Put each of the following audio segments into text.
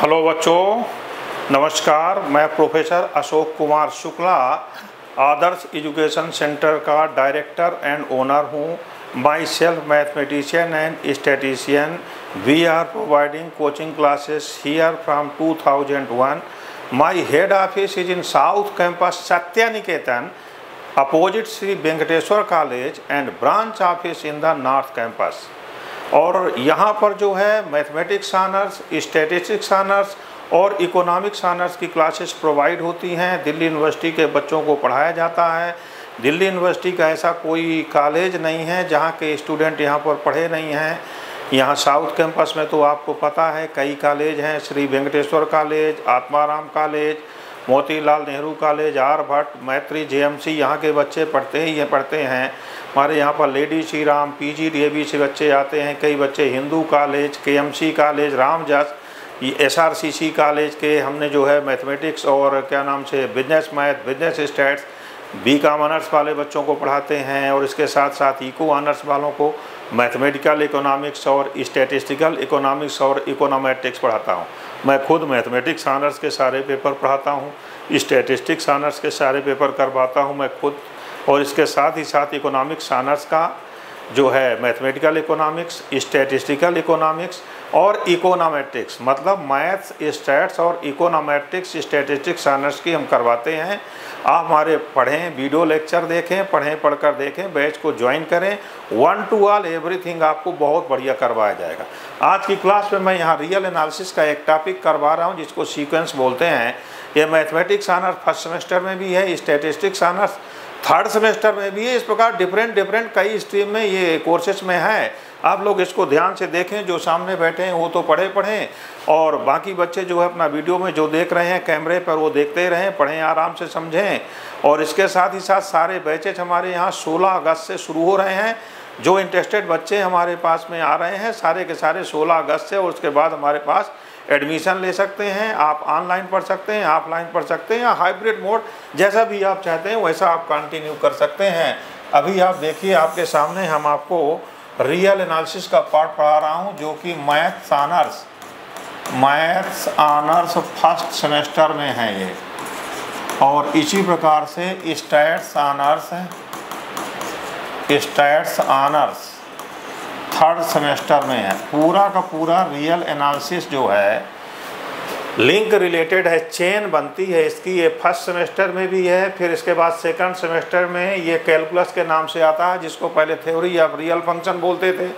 Hello बच्चों, नमस्कार। मैं professor Ashok Kumar Shukla Adarsh education centre का डायरेक्टर एंड ओनर हूँ। My self mathematician and statistician. We are providing coaching classes here from 2001। My head office is in south campus Satyaniketan opposite Shri Venkateswara college and branch office in the north campus. और यहाँ पर जो है mathematics honours, statistics honours और economics honours की classes provide होती हैं। Delhi university के बच्चों को पढ़ाया जाता है। दिल्ली यूनिवर्सिटी का ऐसा कोई कॉलेज नहीं है जहाँ के स्टूडेंट यहाँ पर पढ़े नहीं हैं। यहाँ साउथ कैंपस में तो आपको पता है कई कॉलेज हैं, Shri Venkateswara college, Atmaram college, Motilal Nehru college, Aryabhatta, Maitreyi, JMC, यहाँ के बच्चे पढ़ते हैं। हमारे यहाँ पर लेडी श्री राम, पीजीडीएवी से बच्चे आते हैं। कई बच्चे Hindu college, KMC college, Ramjas, SRCC college के हमने जो है मैथमेटिक्स और क्या नाम से business math, business stats, BCom honours वाले बच्चों को पढ़ाते हैं। और इसके साथ साथ इको ऑनर्स वालों को मैथमेटिकल इकोनॉमिक्स और स्टैटिस्टिकल इकोनॉमिक्स और इकोनॉमेट्रिक्स पढ़ाता हूँ। मैं खुद मैथमेटिक्स ऑनर्स के सारे पेपर पढ़ाता हूँ, स्टैटिस्टिक्स ऑनर्स के सारे पेपर करवाता हूँ मैं खुद। और इसके साथ ही साथ इकोनॉमिक्स ऑनर्स का जो है मैथमेटिकल इकोनॉमिक्स, स्टैटिस्टिकल इकोनॉमिक्स और इकोनॉमेट्रिक्स, मतलब मैथ्स, स्टैट्स और इकोनॉमेट्रिक्स, स्टैटिस्टिक्स ऑनर्स की हम करवाते हैं। आप हमारे पढ़ें, वीडियो लेक्चर देखें, पढ़कर देखें, बैच को ज्वाइन करें। 1 to all एवरीथिंग आपको बहुत बढ़िया करवाया जाएगा। आज की क्लास में मैं यहाँ रियल एनालिसिस का एक टॉपिक करवा रहा हूँ जिसको सीक्वेंस बोलते हैं। ये मैथमेटिक्स ऑनर्स फर्स्ट सेमेस्टर में भी है, स्टैटिस्टिक्स ऑनर्स थर्ड सेमेस्टर में भी है। इस प्रकार डिफरेंट कई स्ट्रीम में ये कोर्सेज में है। आप लोग इसको ध्यान से देखें। जो सामने बैठे हैं वो तो पढ़ें और बाकी बच्चे जो है अपना वीडियो में जो देख रहे हैं कैमरे पर वो देखते रहें, पढ़ें, आराम से समझें। और इसके साथ ही साथ सारे बैचेज हमारे यहाँ 16 अगस्त से शुरू हो रहे हैं। जो इंटरेस्टेड बच्चे हमारे पास में आ रहे हैं सारे के सारे 16 अगस्त से, और उसके बाद हमारे पास एडमिशन ले सकते हैं। आप ऑनलाइन पढ़ सकते हैं, ऑफलाइन पढ़ सकते हैं, या हाइब्रिड मोड जैसा भी आप चाहते हैं वैसा आप कंटिन्यू कर सकते हैं। अभी आप देखिए आपके सामने हम आपको रियल एनालिसिस का पार्ट पढ़ा रहा हूं जो कि मैथ्स ऑनर्स फर्स्ट सेमेस्टर में है ये। और इसी प्रकार से स्टैट्स ऑनर्स थर्ड सेमेस्टर में है। पूरा का पूरा रियल एनालिसिस जो है लिंक रिलेटेड है, चेन बनती है इसकी। ये फर्स्ट सेमेस्टर में भी है, फिर इसके बाद सेकंड सेमेस्टर में ये कैलकुलस के नाम से आता है जिसको पहले थ्योरी या रियल फंक्शन बोलते थे।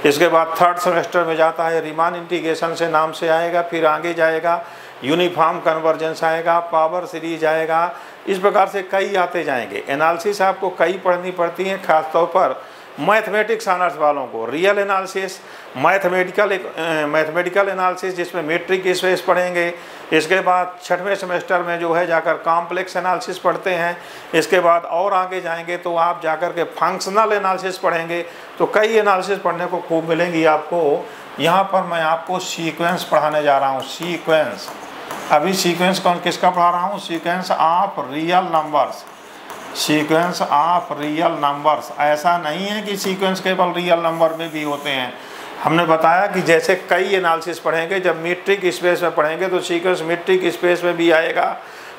इसके बाद थर्ड सेमेस्टर में जाता है रीमान इंटीग्रेशन से नाम से आएगा, फिर आगे जाएगा यूनिफॉर्म कन्वर्जेंस आएगा, पावर सीरीज आएगा। इस प्रकार से कई आते जाएंगे। एनालिसिस आपको कई पढ़नी पड़ती हैं, खासतौर पर मैथमेटिक्स ऑनर्स वालों को। रियल एनालिसिस, मैथमेटिकल एनालिसिस जिसमें मेट्रिक स्पेस पढ़ेंगे। इसके बाद छठवें सेमेस्टर में जो है जाकर कॉम्प्लेक्स एनालिसिस पढ़ते हैं। इसके बाद और आगे जाएंगे तो आप जाकर के फंक्शनल एनालिसिस पढ़ेंगे। तो कई एनालिसिस पढ़ने को खूब मिलेंगी आपको। यहाँ पर मैं आपको सीक्वेंस पढ़ाने जा रहा हूँ। सीक्वेंस, अभी सीक्वेंस कौन किसका पढ़ा रहा हूँ? Sequence of real numbers. Sequence of real numbers. ऐसा नहीं है कि सीक्वेंस केवल रियल नंबर में भी होते हैं। हमने बताया कि जैसे कई एनालिसिस पढ़ेंगे, जब मीट्रिक स्पेस में पढ़ेंगे तो सीक्वेंस मीट्रिक स्पेस में भी आएगा।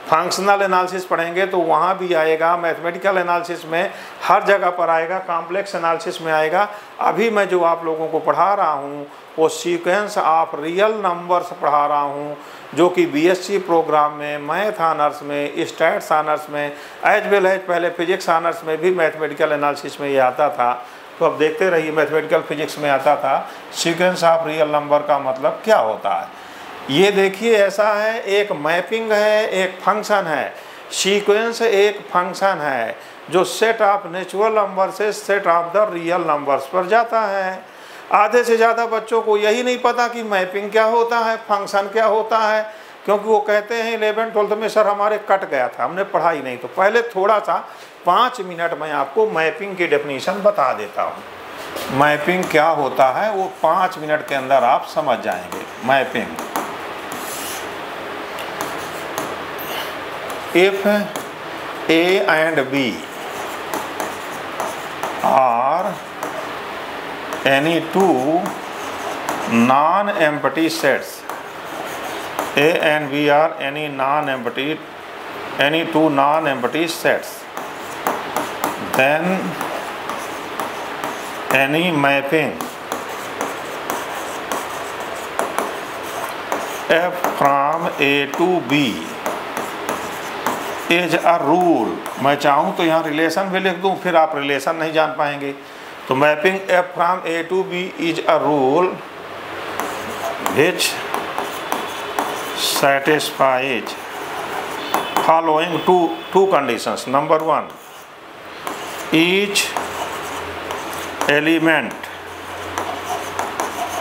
फंक्शनल एनालिसिस पढ़ेंगे तो वहाँ भी आएगा। मैथमेटिकल एनालिसिस में हर जगह पर आएगा, कॉम्प्लेक्स एनालिसिस में आएगा। अभी मैं जो आप लोगों को पढ़ा रहा हूँ वो सीक्वेंस ऑफ रियल नंबर्स पढ़ा रहा हूँ, जो कि बीएससी प्रोग्राम में, मैथ ऑनर्स में, स्टैट्स ऑनर्स में, एज वेल एज पहले फिजिक्स ऑनर्स में भी मैथमेटिकल एनालिसिस में ये आता था। तो अब देखते रहिए, मैथमेटिकल फिजिक्स में आता था। सीक्वेंस ऑफ रियल नंबर का मतलब क्या होता है ये देखिए। ऐसा है, एक मैपिंग है, एक फंक्शन है। सीक्वेंस एक फंक्शन है जो सेट ऑफ नेचुरल नंबर से set of the real numbers पर जाता है। आधे से ज़्यादा बच्चों को यही नहीं पता कि मैपिंग क्या होता है, फंक्शन क्या होता है, क्योंकि वो कहते हैं 11th 12th में सर हमारे कट गया था, हमने पढ़ा ही नहीं। तो पहले थोड़ा सा 5 मिनट में आपको मैपिंग की डेफिनेशन बता देता हूँ। मैपिंग क्या होता है वो 5 मिनट के अंदर आप समझ जाएंगे। Mapping, if A and B are any two non-empty sets A and B are any two non-empty sets, then any mapping F from A to B is a rule। मैं चाहूँ तो यहाँ रिलेशन भी लिख दूँ, फिर आप रिलेशन नहीं जान पाएंगे। तो mapping F from A to B is a rule which satisfies following two conditions. Number one, each element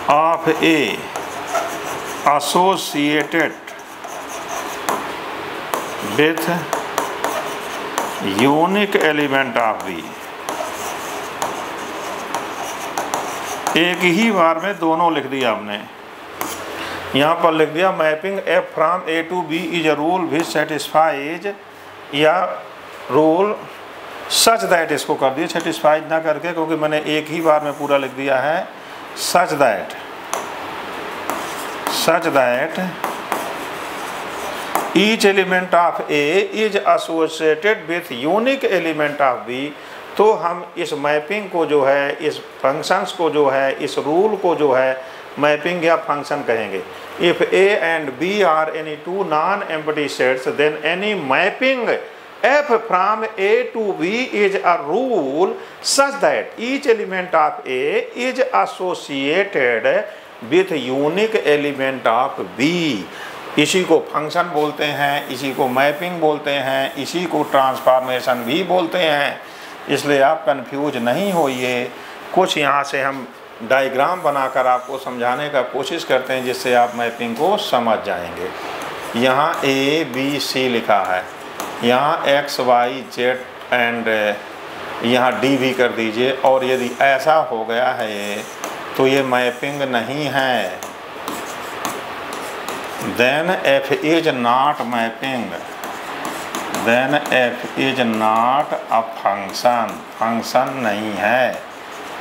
of A associated with unique element of B। एक ही बार में दोनों लिख दिया आपने। यहाँ पर लिख दिया mapping F from A to B is a rule which satisfies, या रूल सच दैट, इसको कर दिए सेटिस्फाइज ना करके, क्योंकि मैंने एक ही बार में पूरा लिख दिया है। Such that each element of A is associated with unique element of B। तो हम इस मैपिंग को जो है, इस फंक्शंस को जो है, इस रूल को जो है मैपिंग या फंक्शन कहेंगे। If A and B are any two non-empty sets, then any mapping F from A to B is a rule such that each element of A is associated with unique element of B। इसी को function बोलते हैं, इसी को mapping बोलते हैं, इसी को ट्रांसफॉर्मेशन भी बोलते हैं। इसलिए आप कंफ्यूज नहीं होइए। कुछ यहाँ से हम डायग्राम बनाकर आपको समझाने का कोशिश करते हैं, जिससे आप मैपिंग को समझ जाएंगे। यहाँ A B C लिखा है, यहाँ X Y Z एंड यहाँ D भी कर दीजिए। और यदि ऐसा हो गया है तो ये मैपिंग नहीं है। Then F is not mapping, then F is not a function, function नहीं है।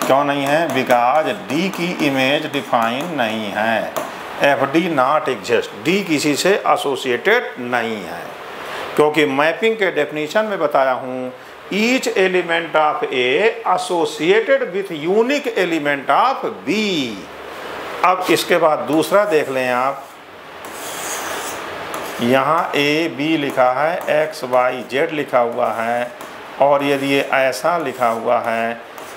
क्यों नहीं है? बिकॉज D की इमेज डिफाइन नहीं है। FD नॉट एग्जिस्ट, D किसी से एसोसिएटेड नहीं है। क्योंकि मैपिंग के डेफिनेशन में बताया हूँ, each element of A associated with unique element of B। अब इसके बाद दूसरा देख लें आप, यहाँ A B लिखा है, X Y Z लिखा हुआ है, और यदि ये ऐसा लिखा हुआ है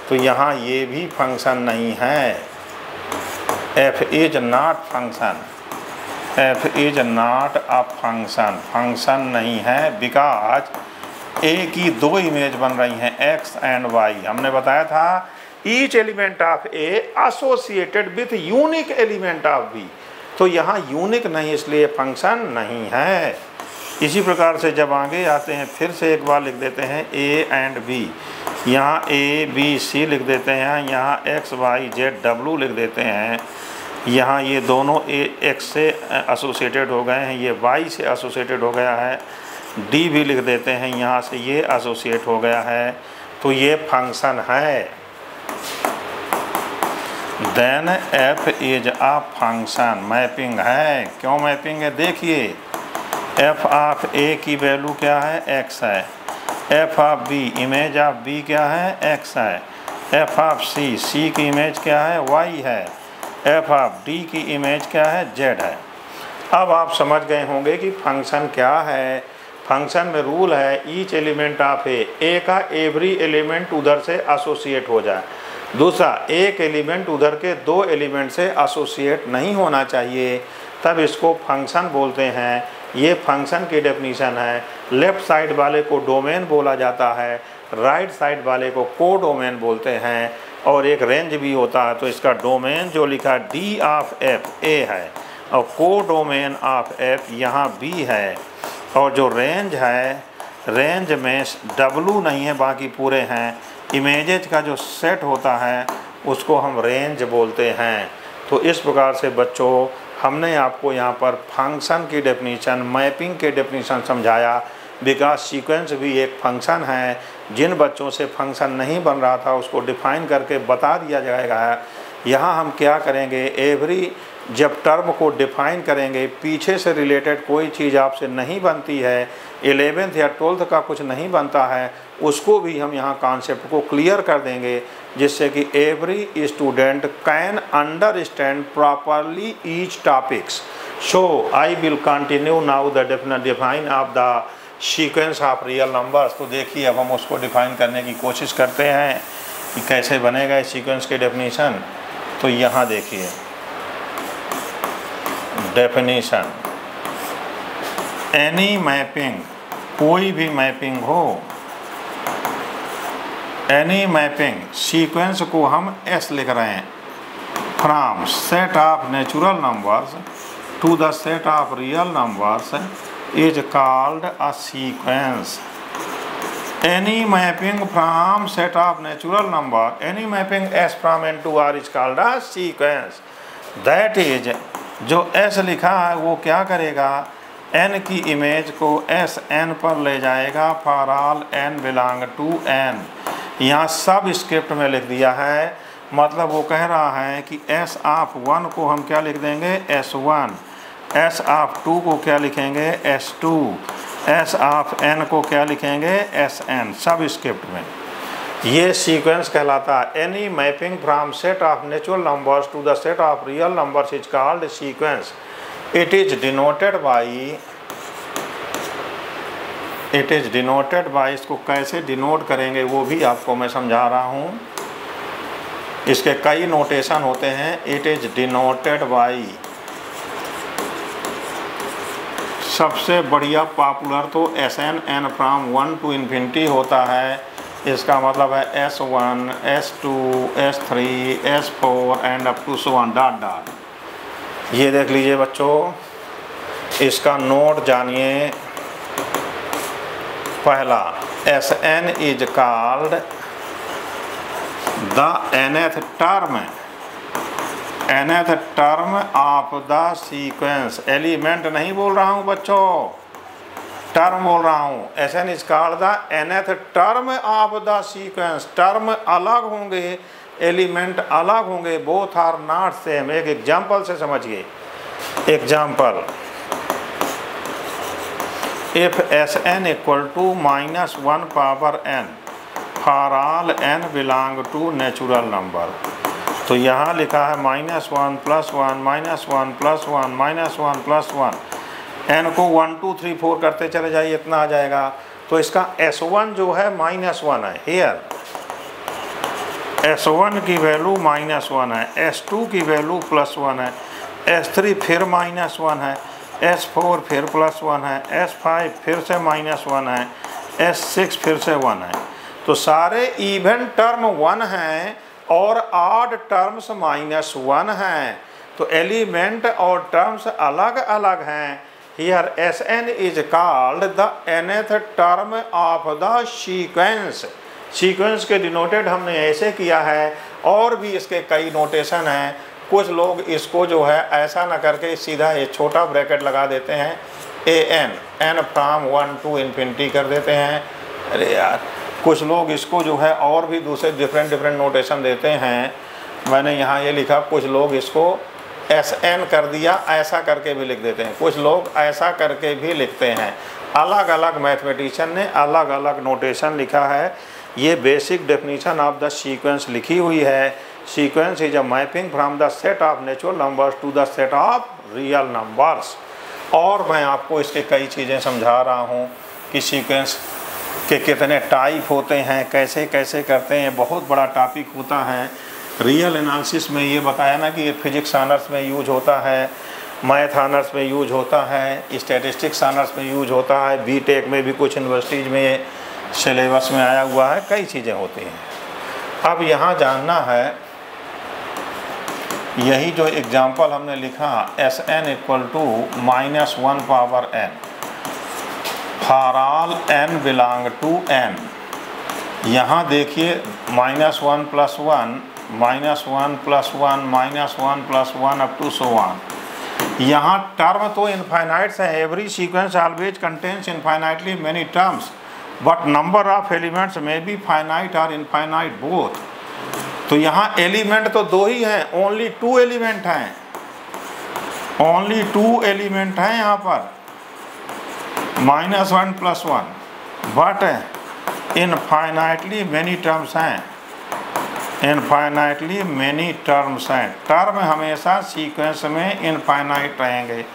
तो यहाँ ये भी फंक्शन नहीं है। F is not function, F is not a function, function नहीं है। बिकॉज A की दो इमेज बन रही हैं, X एंड Y। हमने बताया था each element of A associated with unique element of B। तो यहाँ यूनिक नहीं, इसलिए फंक्शन नहीं है। इसी प्रकार से जब आगे आते हैं, फिर से एक बार लिख देते हैं A एंड B। यहाँ A B C लिख देते हैं, यहाँ X Y Z W लिख देते हैं। यहाँ ये दोनों X से एसोसिएटेड हो गए हैं, ये Y से एसोसिएटेड हो गया है। D भी लिख देते हैं, यहाँ से ये एसोसिएट हो गया है। तो ये फंक्शन है। Then F is a function, mapping है। क्यों मैपिंग है? देखिए, F ऑफ A की वैल्यू क्या है? X है। F of B, image of B क्या है? X है। F ऑफ C, C की इमेज क्या है? Y है। F ऑफ D की इमेज क्या है? Z है। अब आप समझ गए होंगे कि फंक्शन क्या है। फंक्शन में रूल है, ईच एलिमेंट ऑफ A का एवरी एलिमेंट उधर से एसोसिएट हो जाए। दूसरा, एक एलिमेंट उधर के दो एलिमेंट से एसोसिएट नहीं होना चाहिए, तब इसको फंक्शन बोलते हैं। ये फंक्शन की डेफिनीशन है। लेफ़्ट साइड वाले को डोमेन बोला जाता है, राइट साइड वाले को कोडोमेन बोलते हैं। और एक रेंज भी होता है, तो इसका डोमेन जो लिखा D ऑफ F A है, और कोडोमेन ऑफ F यहाँ B है। और जो रेंज है, रेंज में W नहीं है, बाकी पूरे हैं। इमेजेज का जो सेट होता है उसको हम रेंज बोलते हैं। तो इस प्रकार से बच्चों, हमने आपको यहाँ पर फंक्शन की डेफिनीशन, मैपिंग के डेफिनीशन समझाया। बिकॉज सीक्वेंस भी एक फंक्शन है। जिन बच्चों से फंक्शन नहीं बन रहा था उसको डिफाइन करके बता दिया जाएगा। यहाँ हम क्या करेंगे, एवरी जब टर्म को डिफाइन करेंगे, पीछे से रिलेटेड कोई चीज़ आपसे नहीं बनती है, 11th या 12th का कुछ नहीं बनता है, उसको भी हम यहाँ कॉन्सेप्ट को क्लियर कर देंगे, जिससे कि every student can understand properly each topics. So I will continue now the define of the sequence of real numbers. तो देखिए अब हम उसको डिफाइन करने की कोशिश करते हैं कि कैसे बनेगा इस सीक्वेंस के डेफिनेशन। तो यहाँ देखिए डेफिनेशन, एनी मैपिंग, कोई भी मैपिंग हो, एनी मैपिंग, सीक्वेंस को हम एस लिख रहे हैं, from set of natural numbers to the set of real numbers is called a sequence. Any mapping from set of natural number, any mapping S from N to R is called a sequence. That is, जो S लिखा है वो क्या करेगा, N की image को S N पर ले जाएगा for all N belong to N. यहाँ सब स्क्रिप्ट में लिख दिया है, मतलब वो कह रहा है कि एस ऑफ 1 को हम क्या लिख देंगे, S1, एस ऑफ 2 को क्या लिखेंगे, S2, एस ऑफ एन को क्या लिखेंगे, SN, सब स्क्रिप्ट में। ये सीक्वेंस कहलाता है। Any mapping from set of natural numbers to the set of real numbers is called sequence. It is denoted by, इसको कैसे डिनोट करेंगे वो भी आपको मैं समझा रहा हूँ। इसके कई नोटेशन होते हैं। इट इज डिनोटेड बाई, सबसे बढ़िया पॉपुलर तो SN, N from 1 to infinity होता है। इसका मतलब है S1, S2, S3, S4 and up to so on dot dot. ये देख लीजिए बच्चों, इसका नोट जानिए। पहला, SN is called the nth term of the sequence. Element नहीं बोल रहा हूँ बच्चों, टर्म बोल रहा हूँ। SN is called the nth term of the sequence. Term अलग होंगे, एलिमेंट अलग होंगे, बोथ आर नॉट सेम। एक एग्जाम्पल से समझिए। Example, if SN equal to -1 power n for all n belong to natural number. तो यहाँ लिखा है -1 + 1 -1 + 1 -1 + 1, n को 1 2 3 4 करते चले जाइए, इतना आ जाएगा। तो इसका S1 जो है -1 है। हियर S1 की वैल्यू -1 है, S2 की वैल्यू +1 है, S3 फिर -1 है, S4 फिर +1 है, S5 फिर से -1 है, S6 फिर से 1 है। तो सारे इवन टर्म 1 हैं और ऑड टर्म्स -1 हैं। तो एलिमेंट और टर्म्स अलग अलग हैं। Here SN is called the nth term of the sequence. Sequence के डिनोटेड हमने ऐसे किया है, और भी इसके कई नोटेशन हैं। कुछ लोग इसको जो है ऐसा ना करके सीधा ये छोटा ब्रैकेट लगा देते हैं, AN, n from 1 to infinity कर देते हैं। अरे यार, कुछ लोग इसको जो है और भी दूसरे डिफरेंट नोटेशन देते हैं। मैंने यहाँ ये लिखा, कुछ लोग इसको SN कर दिया, ऐसा करके भी लिख देते हैं, कुछ लोग ऐसा करके भी लिखते हैं। अलग अलग मैथमेटिशियन ने अलग अलग नोटेशन लिखा है। ये basic definition of the sequence लिखी हुई है। Sequence is a mapping from the set of natural numbers to the set of real numbers. और मैं आपको इसके कई चीज़ें समझा रहा हूँ कि सीक्वेंस के कितने टाइप होते हैं, कैसे कैसे करते हैं। बहुत बड़ा टॉपिक होता है। रियल एनालिसिस में ये बताया ना कि ये फिजिक्स ऑनर्स में यूज होता है, मैथ ऑनर्स में यूज होता है, स्टैटिस्टिक्स ऑनर्स में यूज होता है, बीटेक में भी कुछ यूनिवर्सिटीज़ में सिलेबस में आया हुआ है, कई चीज़ें होती हैं। अब यहाँ जानना है, यही जो एग्जाम्पल हमने लिखा, SN equal to -1 power n for all n belong to n। यहाँ देखिए -1 + 1 -1 + 1 -1 + 1 अप टू so on। यहाँ टर्म तो इनफाइनाइट्स हैं। Every sequence always contains infinitely many terms, but number of elements में बी फाइनाइट और इनफाइनाइट बोथ। तो यहाँ element तो 2 ही हैं, ओनली 2 एलिमेंट हैं। ओनली 2 एलिमेंट हैं यहाँ पर, -1 + 1, बट इनफाइनाइटली मैनी टर्म्स हैं, इनफाइनाइटली मैनी टर्म्स हैं। टर्म हमेशा सीक्वेंस में इनफाइनाइट रहेंगे।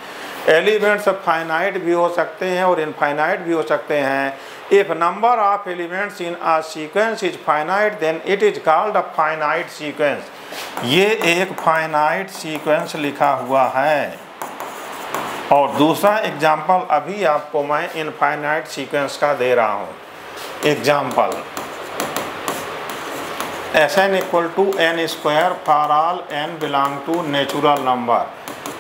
एलिमेंट्स फाइनाइट भी हो सकते हैं और इनफाइनाइट भी हो सकते हैं। If number of elements in a sequence is finite then it is called a finite sequence. ये एक फाइनाइट सीक्वेंस लिखा हुआ है। और दूसरा एग्जाम्पल अभी आपको मैं इनफाइनाइट सीक्वेंस का दे रहा हूँ। Example Sn = n² for all n belong to natural number.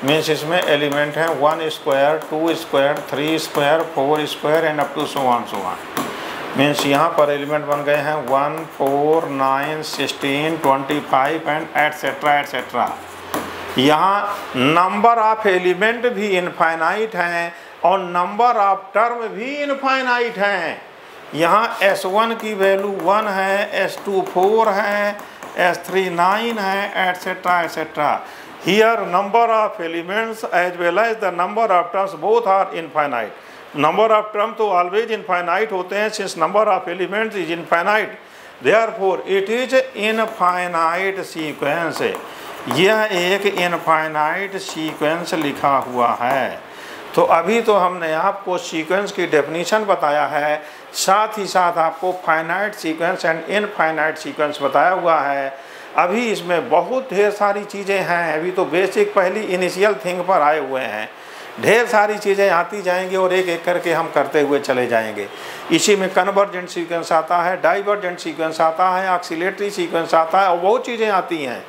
Means इसमें एलिमेंट हैं 1², 2², 3², 4² and up to so on. Means यहाँ पर एलिमेंट बन गए हैं 1, 4, 9, 16, 25 एंड एटसेट्रा एटसेट्रा। यहाँ नंबर ऑफ एलिमेंट भी इनफाइनाइट हैं और नंबर ऑफ टर्म भी इनफाइनाइट हैं। यहाँ S1 की वैल्यू 1 है, S2 4 है, S3 9 है, etcetera etcetera. Here number of elements as well as the number of terms both are infinite. Number of term तो ऑलवेज इनफाइनाइट होते हैं, since number of elements is infinite, therefore it is infinite sequence. यह एक infinite sequence लिखा हुआ है। तो अभी तो हमने आपको सीक्वेंस की डेफिनेशन बताया है, साथ ही साथ आपको finite sequence and infinite sequence बताया हुआ है। अभी इसमें बहुत ढेर सारी चीज़ें हैं। अभी तो बेसिक पहली इनिशियल थिंग पर आए हुए हैं। ढेर सारी चीज़ें आती जाएंगी और एक एक करके हम करते हुए चले जाएंगे। इसी में कन्वर्जेंट सीक्वेंस आता है, डाइवर्जेंट सीक्वेंस आता है, ऑक्सीलेटरी सीक्वेंस आता है और बहुत चीज़ें आती हैं।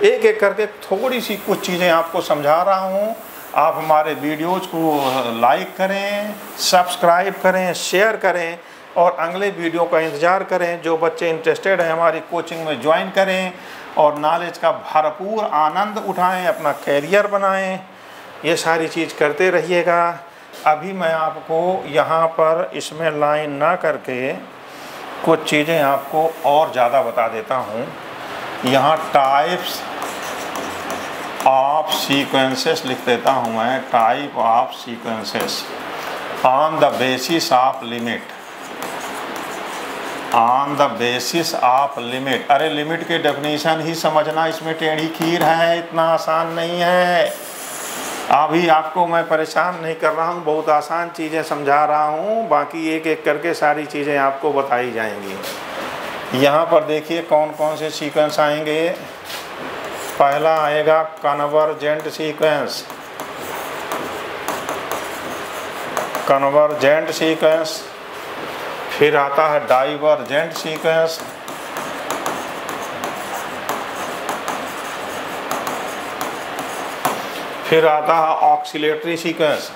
एक एक करके थोड़ी सी कुछ चीज़ें आपको समझा रहा हूँ। आप हमारे वीडियोज़ को लाइक करें, सब्सक्राइब करें, शेयर करें और अगले वीडियो का इंतज़ार करें। जो बच्चे इंटरेस्टेड हैं हमारी कोचिंग में ज्वाइन करें और नॉलेज का भरपूर आनंद उठाएं, अपना कैरियर बनाएं। ये सारी चीज़ करते रहिएगा। अभी मैं आपको यहाँ पर इसमें लाइन ना करके कुछ चीज़ें आपको और ज़्यादा बता देता हूँ। यहाँ टाइप्स ऑफ सीक्वेंसेस लिख देता हूँ मैं, type of sequences on the basis of limit, on the basis of limit. अरे लिमिट के डेफिनेशन ही समझना इसमें टेढ़ी खीर है, इतना आसान नहीं है। अभी आपको मैं परेशान नहीं कर रहा हूँ, बहुत आसान चीज़ें समझा रहा हूँ, बाकी एक एक करके सारी चीज़ें आपको बताई जाएंगी। यहाँ पर देखिए कौन कौन से सीक्वेंस आएंगे। पहला आएगा कन्वर्जेंट सीक्वेंस, कन्वर्जेंट सीक्वेंस। फिर आता है डाइवर्जेंट सीक्वेंस, फिर आता है ऑक्सीलेटरी सीक्वेंस,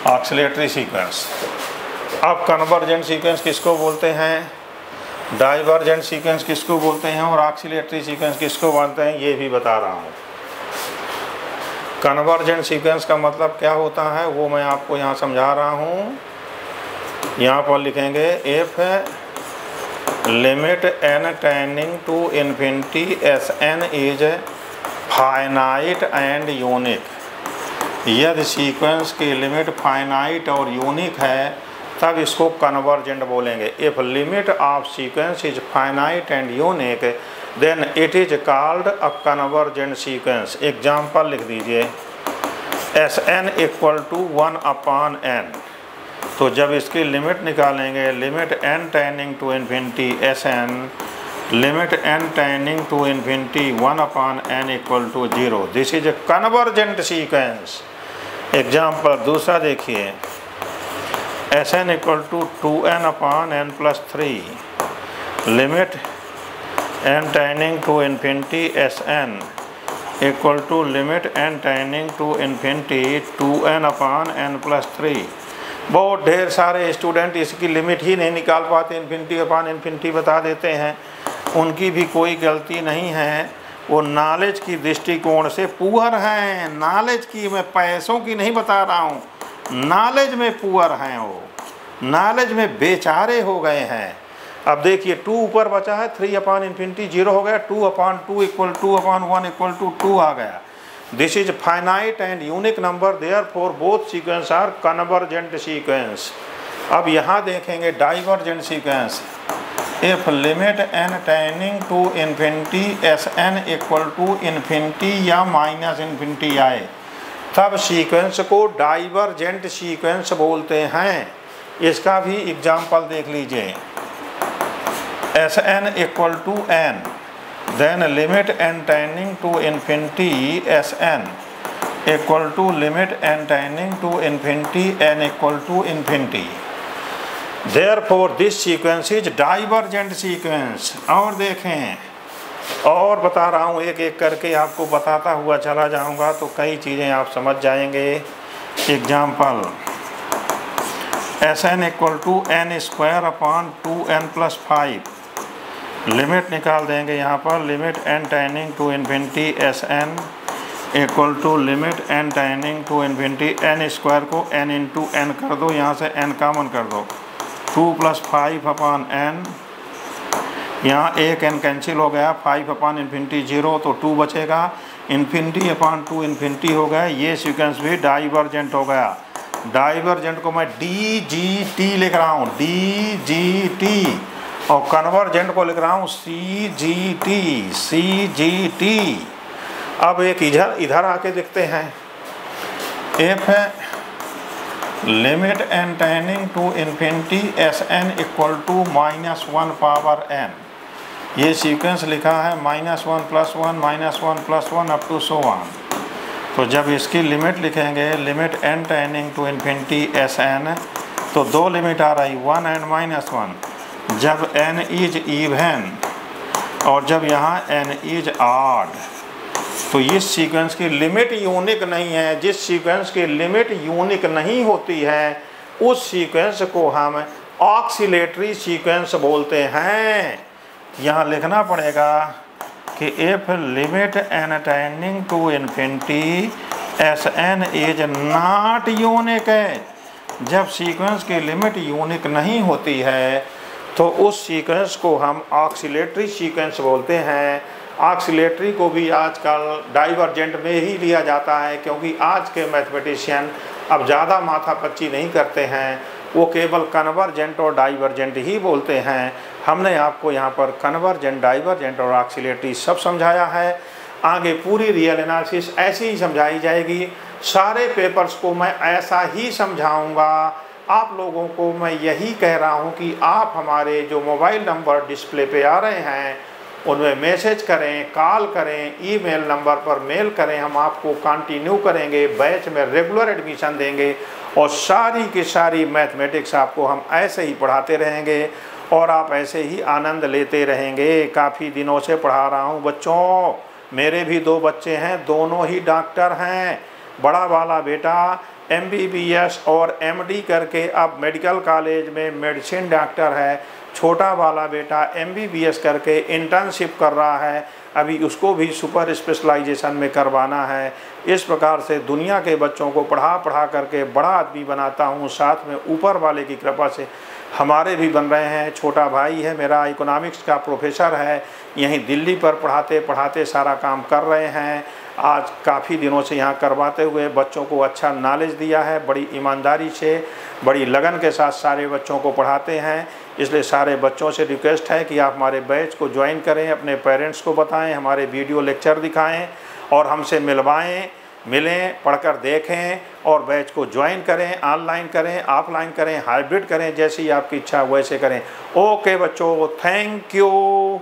ऑक्सीलेटरी सीक्वेंस। अब कन्वर्जेंट सीक्वेंस किसको बोलते हैं, डाइवर्जेंट सीक्वेंस किसको बोलते हैं और ऑक्सीलेटरी सीक्वेंस किसको बोलते हैं, ये भी बता रहा हूँ। कन्वर्जेंट सीक्वेंस का मतलब क्या होता है वो मैं आपको यहाँ समझा रहा हूँ। यहाँ पर लिखेंगे if limit n tending to infinity Sn is finite and unique. यदि सीक्वेंस की लिमिट फाइनाइट और यूनिक है तब इसको कन्वर्जेंट बोलेंगे। If limit of sequence is finite and unique then it is called a convergent sequence. Example लिख दीजिए, Sn = 1/n। तो जब इसकी लिमिट निकालेंगे, limit n tending to infinity Sn, limit n tending to infinity 1/n = 0। This is a convergent sequence. Example दूसरा देखिए, Sn = 2n/n + 3, limit n tending to infinity Sn = limit n tending to infinity 2n/n + 3। बहुत ढेर सारे student इसकी limit ही नहीं निकाल पाते, infinity बता देते हैं। उनकी भी कोई गलती नहीं है, वो नॉलेज की दृष्टिकोण से पुअर हैं। नॉलेज की, मैं पैसों की नहीं बता रहा हूँ, नॉलेज में पुअर हैं, वो नॉलेज में बेचारे हो गए हैं। अब देखिए 2 ऊपर बचा है, 3/∞ 0 हो गया, 2/2 इक्वल 2/1 इक्वल टू 2 आ गया। This is finite and unique number, therefore both sequence are convergent sequence. अब यहाँ देखेंगे divergent sequence. If limit n tending to infinity Sn equal to infinity या -∞ आए, तब सीक्वेंस को डाइवर्जेंट सीक्वेंस बोलते हैं। इसका भी एग्जाम्पल देख लीजिए। Sn equal to n, then limit n tending to infinity Sn equal to limit n tending to infinity n equal to infinity. Therefore this sequence is divergent sequence। और देखें, और बता रहा हूँ एक एक करके, आपको बताता हुआ चला जाऊँगा तो कई चीज़ें आप समझ जाएंगे। Example, Sn equal to n²/2n+5, limit निकाल देंगे यहाँ पर, limit n tending to infinity Sn equal to limit n tending to infinity n² को n इंटू n कर दो, यहाँ से n कॉमन कर दो, 2 + 5/n, यहाँ एक n कैंसिल हो गया, 5/∞ 0 तो 2 बचेगा, ∞/2 इन्फिनिटी हो गया। ये सीक्वेंस भी डाइवर्जेंट हो गया। डाइवर्जेंट को मैं DGT लिख रहा हूँ, DGT, और कन्वर्जेंट को लिख रहा हूँ CGT। अब एक इधर आके देखते हैं। If limit n tending to infinity Sn equal to -1/n, ये सीक्वेंस लिखा है -1 + 1 -1 + 1 अप टू सो ऑन। तो जब इसकी लिमिट लिखेंगे, limit n tending to infinity Sn, तो दो लिमिट आ रही, 1 एंड -1। जब n इज इवन और जब यहाँ n इज ऑड, तो इस सीक्वेंस की लिमिट यूनिक नहीं है। जिस सीक्वेंस की लिमिट यूनिक नहीं होती है उस सीक्वेंस को हम ऑक्सीलेटरी सीक्वेंस बोलते हैं। यहाँ लिखना पड़ेगा कि if limit n tending to infinity Sn is not unique है। जब सीक्वेंस की लिमिट यूनिक नहीं होती है तो उस सीक्वेंस को हम ऑक्सीलेटरी सीक्वेंस बोलते हैं। ऑक्सीलेटरी को भी आजकल डाइवर्जेंट में ही लिया जाता है, क्योंकि आज के मैथमेटिशियन अब ज़्यादा माथापच्ची नहीं करते हैं, वो केवल कन्वर्जेंट और डाइवर्जेंट ही बोलते हैं। हमने आपको यहाँ पर कन्वर्जेंट, डाइवर्जेंट और ऑक्सीलेटरी सब समझाया है। आगे पूरी रियल एनालिसिस ऐसी ही समझाई जाएगी। सारे पेपर्स को मैं ऐसा ही समझाऊँगा। आप लोगों को मैं यही कह रहा हूँ कि आप हमारे जो मोबाइल नंबर डिस्प्ले पे आ रहे हैं उनमें मैसेज करें, कॉल करें, ईमेल नंबर पर मेल करें। हम आपको कंटिन्यू करेंगे, बैच में रेगुलर एडमिशन देंगे और सारी की सारी मैथमेटिक्स आपको हम ऐसे ही पढ़ाते रहेंगे और आप ऐसे ही आनंद लेते रहेंगे। काफ़ी दिनों से पढ़ा रहा हूँ बच्चों। मेरे भी 2 बच्चे हैं, दोनों ही डॉक्टर हैं। बड़ा वाला बेटा MBBS और MD करके अब मेडिकल कॉलेज में मेडिसिन डॉक्टर है। छोटा वाला बेटा MBBS करके इंटर्नशिप कर रहा है, अभी उसको भी सुपर स्पेशलाइजेशन में करवाना है। इस प्रकार से दुनिया के बच्चों को पढ़ा करके बड़ा आदमी बनाता हूँ। साथ में ऊपर वाले की कृपा से हमारे भी बन रहे हैं। छोटा भाई है मेरा, इकोनॉमिक्स का प्रोफेसर है, यहीं दिल्ली पर पढ़ाते पढ़ाते सारा काम कर रहे हैं। आज काफ़ी दिनों से यहाँ करवाते हुए बच्चों को अच्छा नॉलेज दिया है। बड़ी ईमानदारी से, बड़ी लगन के साथ सारे बच्चों को पढ़ाते हैं। इसलिए सारे बच्चों से रिक्वेस्ट है कि आप हमारे बैच को ज्वाइन करें, अपने पेरेंट्स को बताएं, हमारे वीडियो लेक्चर दिखाएं और हमसे मिलवाएं, मिलें, पढ़कर देखें और बैच को ज्वाइन करें। ऑनलाइन करें, ऑफलाइन करें, हाइब्रिड करें, जैसी आपकी इच्छा वैसे करें। ओके बच्चों, थैंक यू।